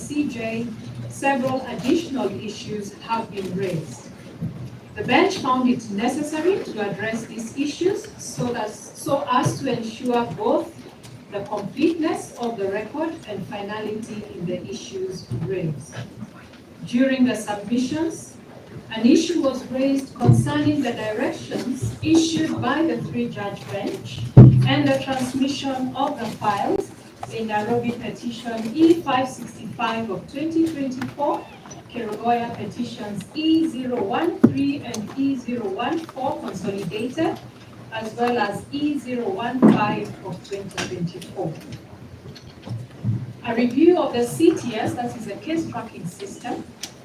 CJ, several additional issues have been raised. The bench found it necessary to address these issues so as to ensure both the completeness of the record and finality in the issues raised. During the submissions, an issue was raised concerning the directions issued by the three-judge bench and the transmission of the files in Nairobi Petition E565 of 2024, Kerugoya Petitions E013 and E014 consolidated, as well as E015 of 2024. A review of the CTS, that is a case tracking system,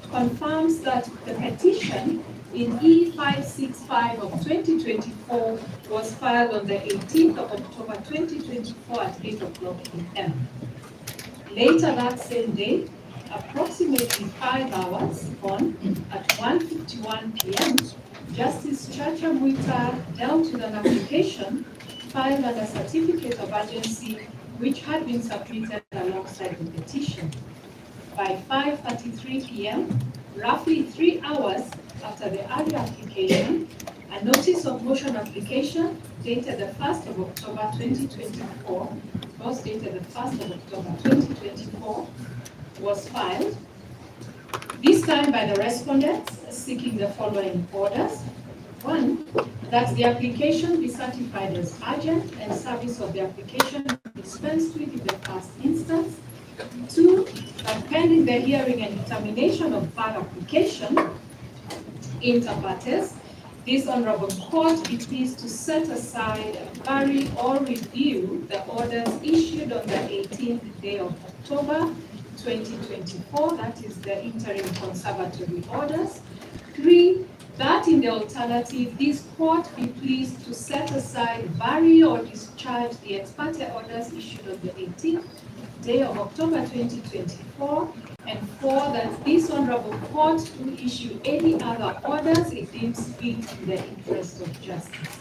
confirms that the petition in E565 of 2024 was filed on the 18th of October 2024 at 8 o'clock p.m. Later that same day, approximately 5 hours on, at 1:51 p.m., Justice Chacha Mwita dealt with an application filed under certificate of urgency which had been submitted alongside the petition. By 5:33 p.m., roughly 3 hours after the earlier application, a notice of motion application dated the 1st of October 2024, was dated the 1st of October 2024, was filed, this time by the respondents seeking the following orders. 1, that the application be certified as urgent and service of the application dispensed with in the first instance. 2, that pending the hearing and determination of that application, inter partes, this Honorable Court be pleased to set aside, vary, or review the orders issued on the 18th day of October 2024, that is the interim conservatory orders. 3, that in the alternative, this court be pleased to set aside, vary, or discharge the ex parte orders issued on the 18th day of October 2024, and 4, that this Honorable Court to issue any other orders it deems fit in the interest of justice.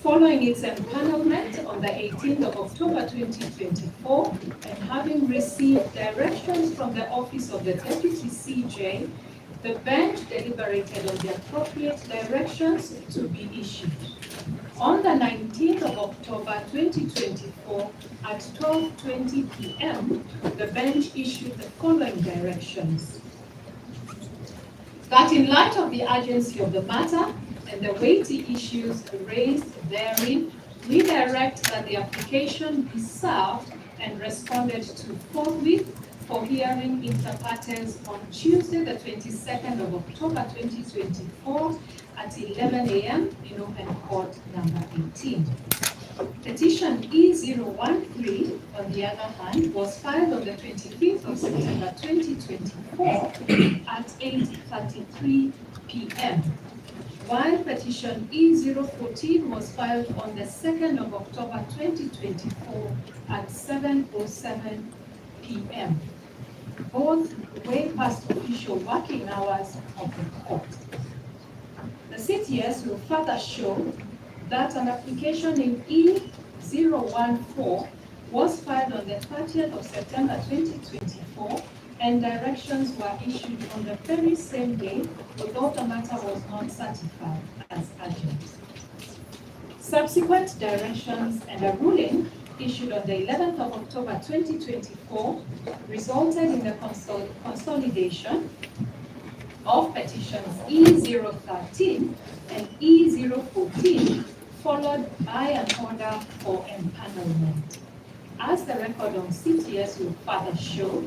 Following its empanelment on the 18th of October 2024, and having received directions from the Office of the Deputy CJ, the bench deliberated on the appropriate directions to be issued. On the 19th of October 2024, at 12:20 p.m., the bench issued the following directions. That in light of the urgency of the matter and the weighty issues raised therein, we direct that the application be served and responded to forthwith for hearing inter partes on Tuesday, the 22nd of October 2024 at 11 a.m. in open court number 18. Petition E013, on the other hand, was filed on the 25th of September 2024 at 8:33 p.m. While petition E014 was filed on the 2nd of October 2024 at 7:07 p.m. Both way past official working hours of the court. The CTS will further show that an application in E014 was filed on the 30th of September 2024, and directions were issued on the very same day, although the matter was not certified as urgent. Subsequent directions and a ruling issued on the 11th of October 2024 resulted in the consolidation of petitions E013 and E014, followed by an order for empanelment. As the record on CTS will further show,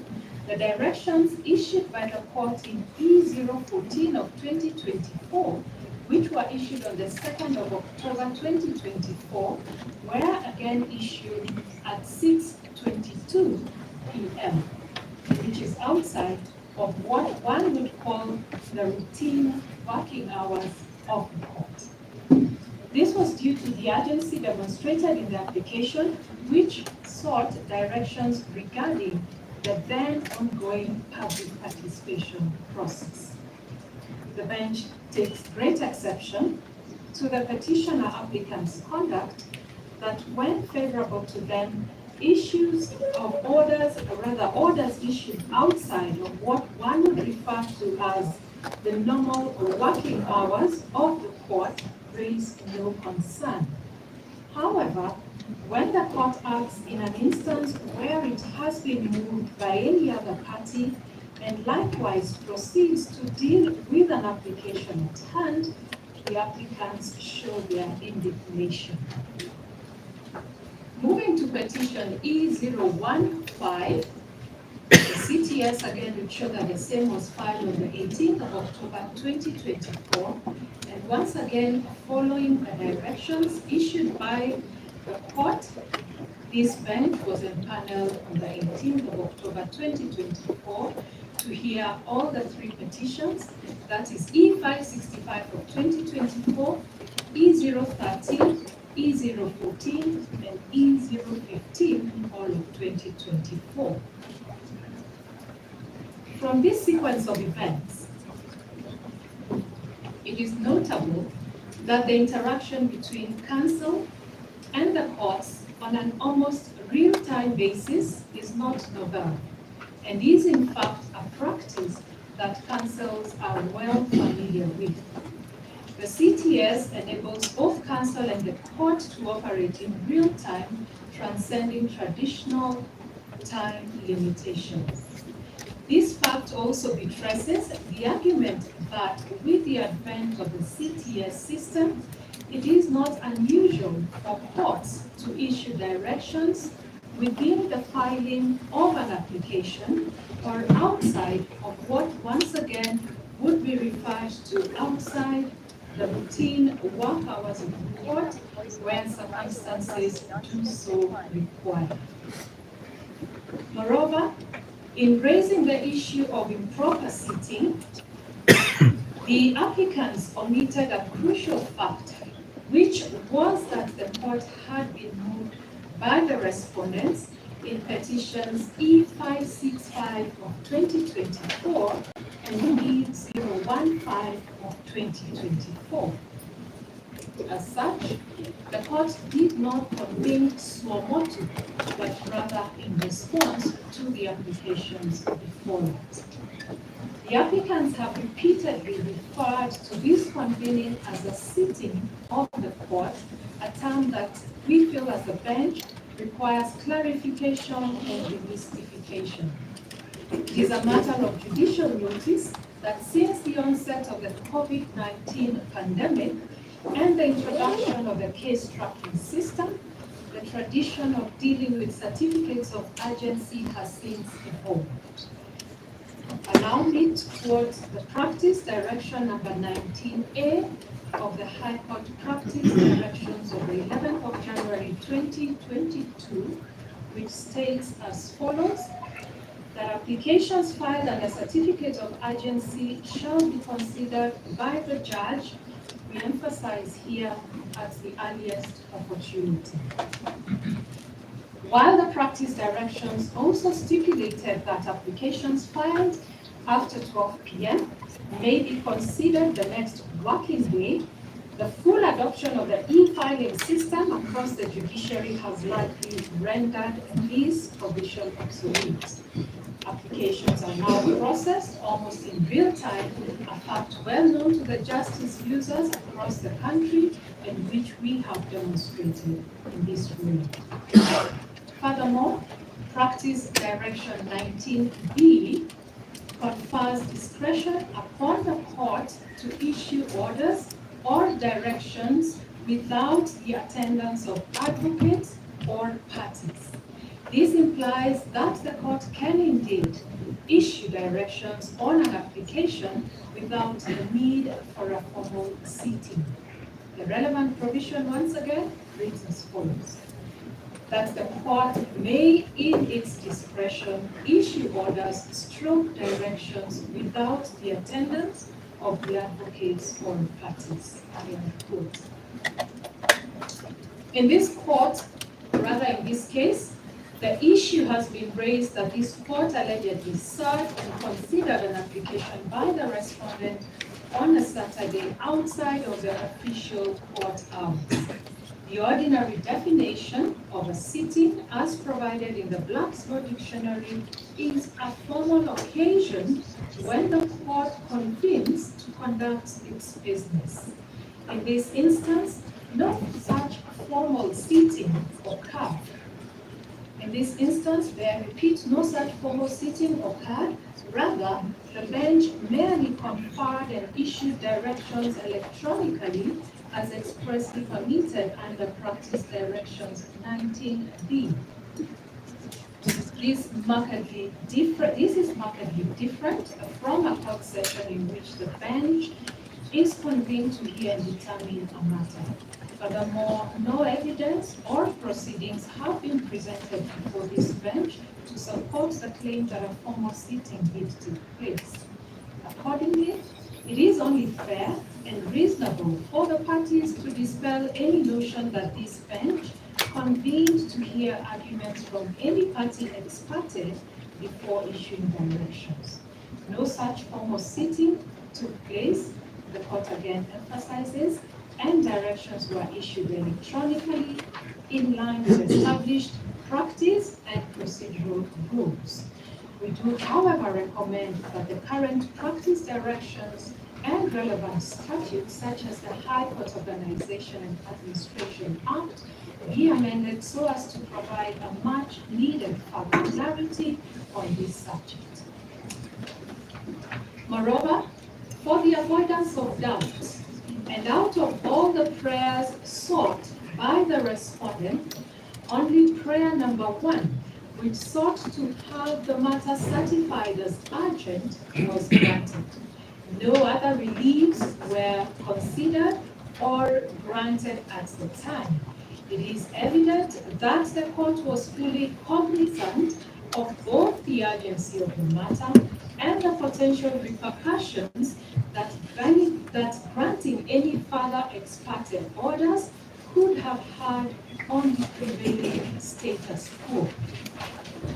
the directions issued by the court in E014 of 2024, which were issued on the 2nd of October 2024, were again issued at 6:22 p.m., which is outside of what one would call the routine working hours of the court. This was due to the urgency demonstrated in the application, which sought directions regarding the then ongoing public participation process. The bench takes great exception to the petitioner applicant's conduct that, when favorable to them, issues of orders, or rather orders issued outside of what one would refer to as the normal working hours of the court raise no concern. However, when the court acts in an instance where it has been moved by any other party and likewise proceeds to deal with an application at hand, the applicants show their indignation. Moving to petition E015, the CTS again would show that the same was filed on the 18th of October 2024, and once again following the directions issued by the court, this bench was empaneled on the 18th of October 2024 to hear all the three petitions, that is E565 of 2024, E013, E014, and E015, all of 2024. From this sequence of events, it is notable that the interaction between counsel and the courts on an almost real-time basis is not novel, and is in fact a practice that counsels are well familiar with. The CTS enables both counsel and the court to operate in real time, transcending traditional time limitations. This fact also buttresses the argument that with the advent of the CTS system, it is not unusual for courts to issue directions within the filing of an application or outside of what once again would be referred to outside the routine work hours of the court when circumstances do so require. Moreover, in raising the issue of improper sitting, the applicants omitted a crucial fact, which was that the court had been moved by the respondents in petitions E565 of 2024 and E015 of 2024. As such, the court did not convene suo motu, but rather in response to the applications before it. The applicants have repeatedly referred to this convening as a sitting of the court, a term that we feel as a bench requires clarification and demystification. It is a matter of judicial notice that since the onset of the COVID-19 pandemic and the introduction of the case tracking system, the tradition of dealing with certificates of urgency has since evolved. Allow me to quote the practice direction number 19A of the High Court Practice Directions of the 11th of January 2022, which states as follows: that applications filed under certificate of urgency shall be considered by the judge, we emphasize here, at the earliest opportunity. While the practice directions also stipulated that applications filed after 12 p.m. may be considered the next working day, the full adoption of the e-filing system across the judiciary has likely rendered this provision obsolete. Applications are now processed almost in real time, a fact well known to the justice users across the country and which we have demonstrated in this room. Furthermore, Practice Direction 19B confers discretion upon the court to issue orders or directions without the attendance of advocates or parties. This implies that the court can indeed issue directions on an application without the need for a formal sitting. The relevant provision, once again, reads as follows: that the court may, in its discretion, issue orders, stroke directions without the attendance of the advocates or parties. In this court, rather in this case, the issue has been raised that this court allegedly served and considered an application by the respondent on a Saturday outside of the official court hours. The ordinary definition of a sitting, as provided in the Blacksburg Dictionary, is a formal occasion when the court convenes to conduct its business. In this instance, no such formal sitting occurred. In this instance, I repeat, no such formal sitting occurred. Rather, the bench merely conferred and issued directions electronically as expressly permitted under Practice Directions 19B. This is markedly different from a court session in which the bench is convened to hear and determine a matter. Furthermore, no evidence or proceedings have been presented before this bench to support the claim that a formal sitting did take place. Accordingly, it is only fair and reasonable for the parties to dispel any notion that this bench convened to hear arguments from any party ex parte before issuing directions. No such formal sitting took place, the court again emphasizes, and directions were issued electronically in line with established practice and procedural rules. We do, however, recommend that the current practice directions and relevant statutes, such as the High Court Organization and Administration Act, be amended so as to provide a much needed further clarity on this subject. Moreover, for the avoidance of doubt, and out of all the prayers sought by the respondent, only prayer number 1, which sought to have the matter certified as urgent, was granted. No other reliefs were considered or granted at the time. It is evident that the court was fully cognizant of both the urgency of the matter and the potential repercussions that granting any further ex parte orders could have had on the prevailing status quo.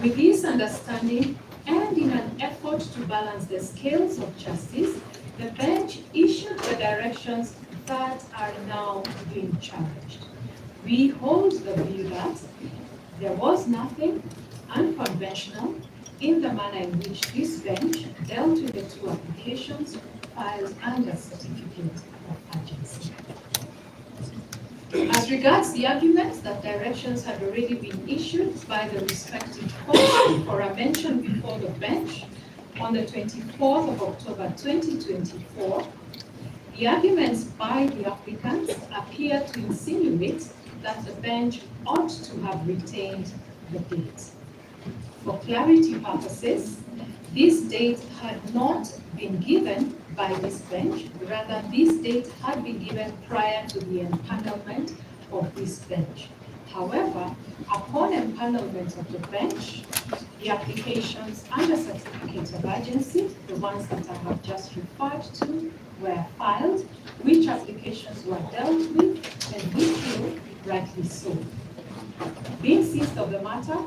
With this understanding, and in an effort to balance the scales of justice, the bench issued the directions that are now being challenged. We hold the view that there was nothing unconventional in the manner in which this bench dealt with the 2 applications filed under certificate of urgency. As regards the arguments that directions had already been issued by the respective courts for a mention before the bench on the 24th of October 2024, the arguments by the applicants appear to insinuate that the bench ought to have retained the date. For clarity purposes, this date had not been given by this bench, rather this date had been given prior to the empanelment of this bench. However, upon empanelment of the bench, the applications under certificate of urgency, the ones that I have just referred to, were filed, which applications were dealt with, and we feel rightly so. Being seized of the matter,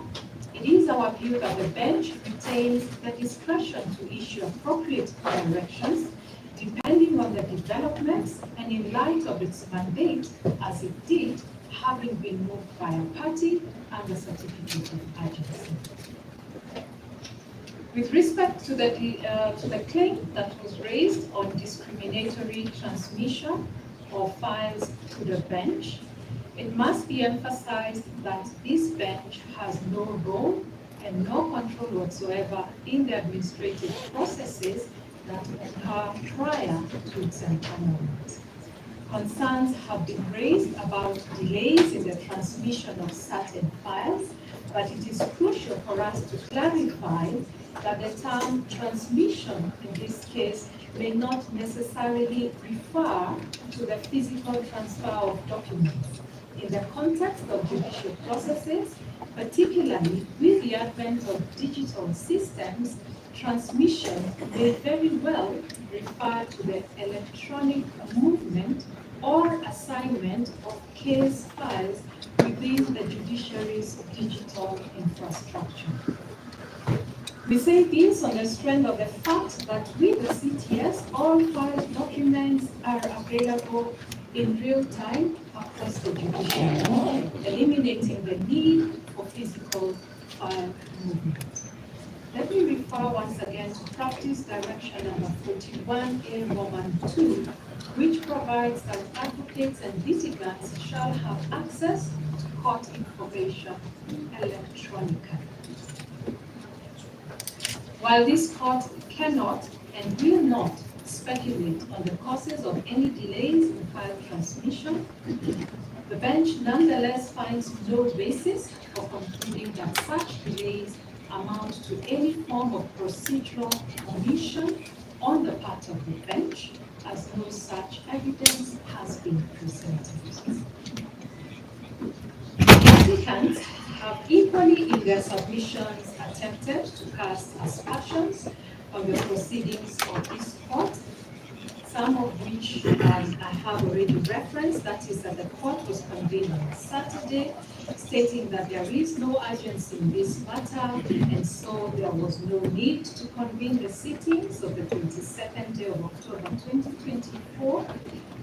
it is our view that the bench retains the discretion to issue appropriate directions depending on the developments and in light of its mandate as it did, having been moved by a party under certificate of urgency. With respect to the claim that was raised on discriminatory transmission of files to the bench, it must be emphasized that this bench has no role and no control whatsoever in the administrative processes that occur prior to its empanelment. Concerns have been raised about delays in the transmission of certain files, but it is crucial for us to clarify that the term transmission in this case may not necessarily refer to the physical transfer of documents. In the context of judicial processes, particularly with the advent of digital systems, transmission may very well refer to the electronic movement or assignment of case files within the judiciary's digital infrastructure. We say this on the strength of the fact that with the CTS, all filed documents are available in real time across the judiciary, eliminating the need for physical file movement. Let me refer once again to practice direction number 41A Roman 2, which provides that advocates and litigants shall have access to court information electronically. While this court cannot and will not speculate on the causes of any delays in file transmission, the bench nonetheless finds no basis for concluding that such delays amount to any form of procedural omission on the part of the bench, as no such evidence has been presented. Applicants have equally in their submissions attempted to cast aspersions on the proceedings of this court, some of which I have already referenced. That is that the court was convened on Saturday, stating that there is no urgency in this matter, and so there was no need to convene the sittings of the 22nd day of October 2024,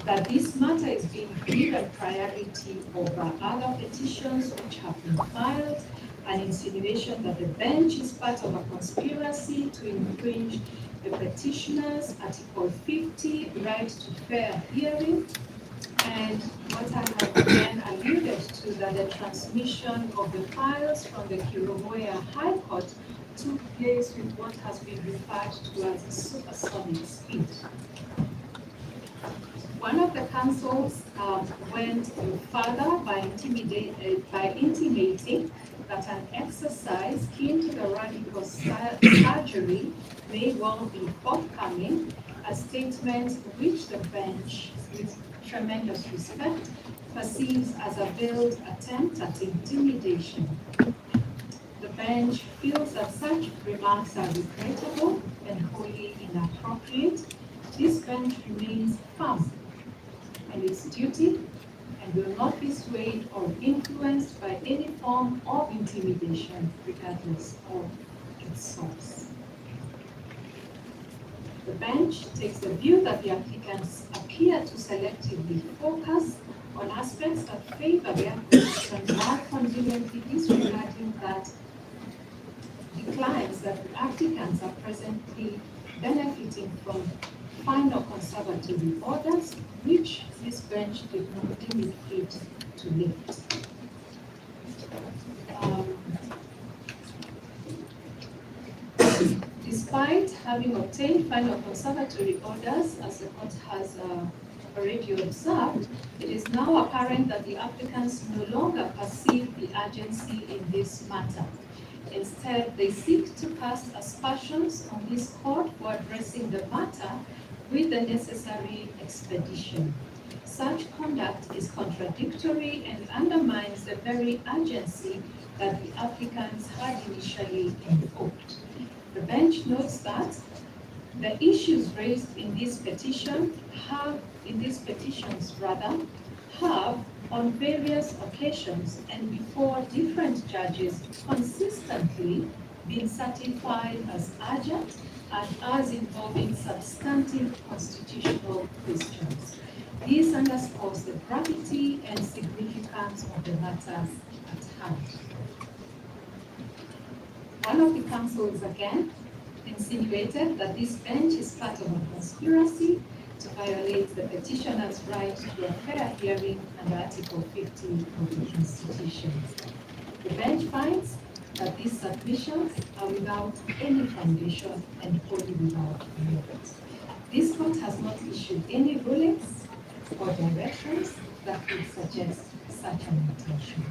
that this matter is being given priority over other petitions which have been filed, an insinuation that the bench is part of a conspiracy to infringe the petitioner's Article 50 right to fair hearing, and what I have again alluded to, that the transmission of the files from the Kiromoya High Court took place with what has been referred to as a supersonic speed. One of the counsels went further by intimating that an exercise akin to the radical surgery may well be forthcoming, a statement which the bench, with tremendous respect, perceives as a veiled attempt at intimidation. The bench feels that such remarks are regrettable and wholly inappropriate. This bench remains firm in its duty and will not be swayed or influenced by any form of intimidation, regardless of its source. The bench takes the view that the applicants appear to selectively focus on aspects that favor their position while conveniently disregarding that declines that the applicants are presently benefiting from final conservatory orders, which this bench did not deem it fit to lift. Despite having obtained final conservatory orders, as the court has already observed, it is now apparent that the applicants no longer perceive the urgency in this matter. Instead, they seek to cast aspersions on this court for addressing the matter with the necessary expedition. Such conduct is contradictory and undermines the very urgency that the applicants had initially invoked. The bench notes that the issues raised in this petition have, on various occasions and before different judges, consistently been certified as urgent and as involving substantive constitutional questions. This underscores the gravity and significance of the matters at hand. One of the counsels again insinuated that this bench is part of a conspiracy to violate the petitioner's right to a fair hearing under Article 50 of the Constitution. The bench finds that these submissions are without any foundation and wholly without merit. This court has not issued any rulings or directions that would suggest such an intention.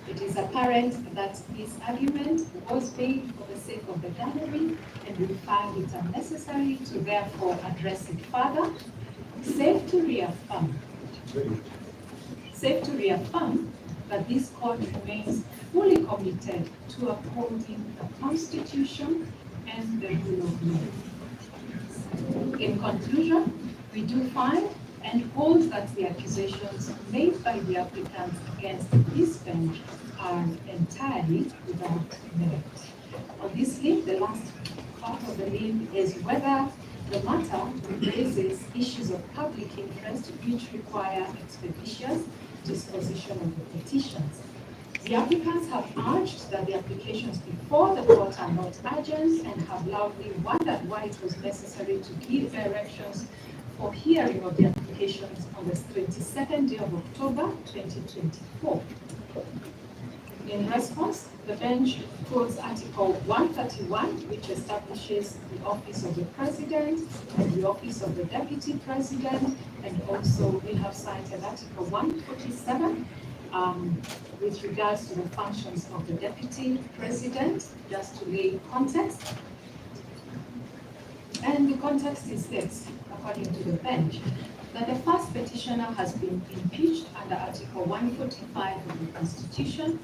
It is apparent that this argument was made for the sake of the gallery, and we find it unnecessary to therefore address it further, safe to reaffirm that this court remains fully committed to upholding the Constitution and the rule of law. In conclusion, we do find and hold that the accusations made by the applicants against this bench are entirely without merit. On this link, the last part of the link is whether The matter raises issues of public interest which require expeditious disposition of the petitions. The applicants have urged that the applications before the court are not urgent and have loudly wondered why it was necessary to give directions for hearing of the applications on the 22nd day of October 2024. In response, the bench quotes Article 131, which establishes the office of the President and the office of the Deputy President, and also we have cited Article 147 with regards to the functions of the Deputy President, just to lay context. And the context is this, according to the bench, that the first petitioner has been impeached under Article 145 of the Constitution,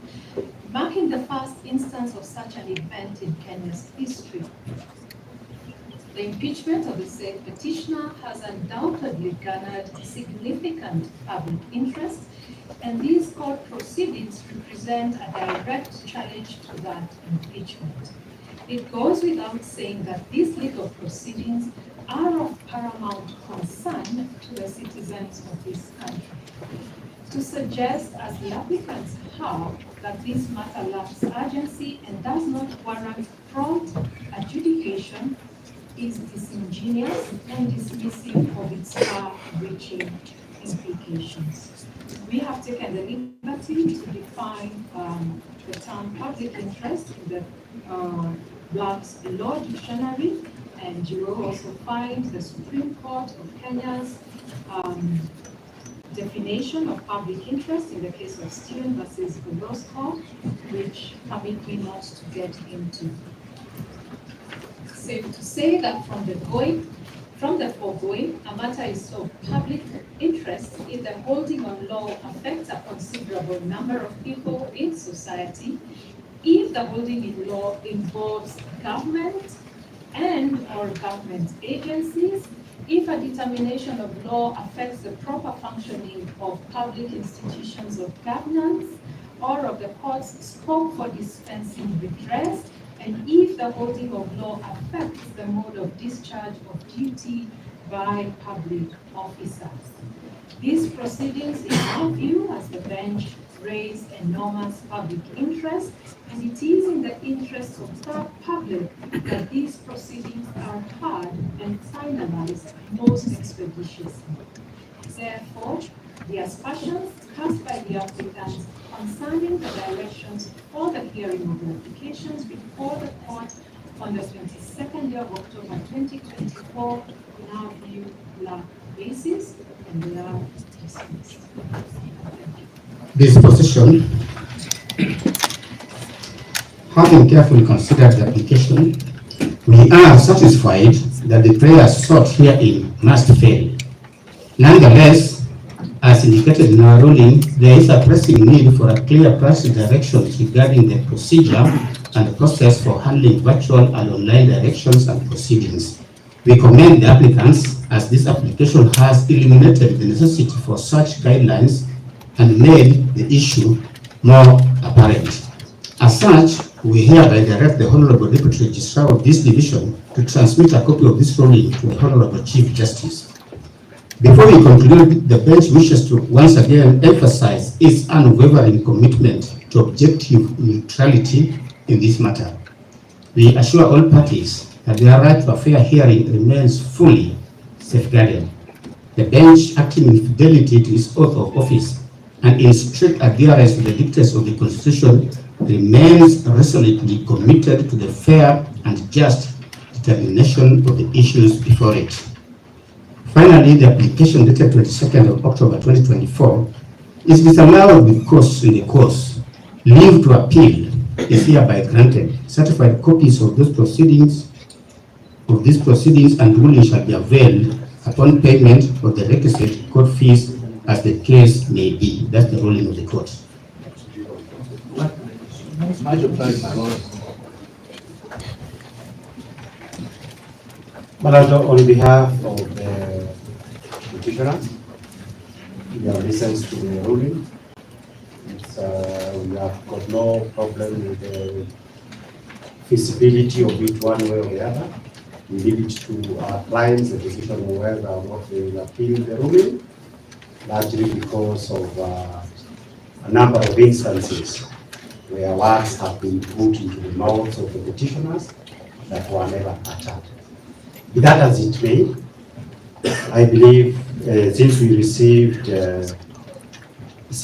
marking the first instance of such an event in Kenya's history. The impeachment of the said petitioner has undoubtedly garnered significant public interest, and these court proceedings represent a direct challenge to that impeachment. It goes without saying that these legal proceedings are of paramount concern to the citizens of this country. To suggest, as the applicants have, that this matter lacks urgency and does not warrant prompt adjudication is disingenuous and dismissive of its far-reaching implications. We have taken the liberty to define the term public interest in the Black's Law Dictionary, and you will also find the Supreme Court of Kenya's definition of public interest in the case of Stephen versus Orozco, which permit me not to get into. Safe to say that from the foregoing, a matter is of public interest if the holding on law affects a considerable number of people in society, if the holding in law involves government and/or government agencies, if a determination of law affects the proper functioning of public institutions of governance or of the court's scope for dispensing redress, and if the holding of law affects the mode of discharge of duty by public officers. These proceedings, in our view, as the bench, raise enormous public interest, and it is in the interest of the public that these proceedings are heard and finalized most expeditiously. Therefore, the aspersions cast by the applicants concerning the directions for the hearing of the applications before the court on the 22nd day of October 2024, in our view, lack basis and they are dismissed. This position, having carefully considered the application, we are satisfied that the prayers sought herein must fail. Nonetheless, as indicated in our ruling, there is a pressing need for a clear policy directions regarding the procedure and the process for handling virtual and online directions and proceedings. We commend the applicants as this application has eliminated the necessity for such guidelines and made the issue more apparent. As such, we hereby direct the Honorable Deputy Registrar of this Division to transmit a copy of this ruling to the Honorable Chief Justice. Before we conclude, the bench wishes to once again emphasize its unwavering commitment to objective neutrality in this matter. We assure all parties that their right to a fair hearing remains fully safeguarded. The bench, acting in fidelity to its oath of office and in strict adherence to the dictates of the Constitution, remains resolutely committed to the fair and just determination of the issues before it. Finally, the application dated 22nd of October 2024 is disallowed because in the course, leave to appeal is hereby granted. Certified copies of these proceedings and rulings shall be availed upon payment of the requisite court fees as the case may be. That's the ruling of the court. Much obliged, my lord. But on behalf of the petitioners, we have listened to the ruling. We have got no problem with the feasibility of it one way or the other. we leave it to our clients, the decision on whether or not they will appeal the ruling, largely because of a number of instances where words have been put into the mouths of the petitioners that were never uttered. Be that as it may, I believe since we received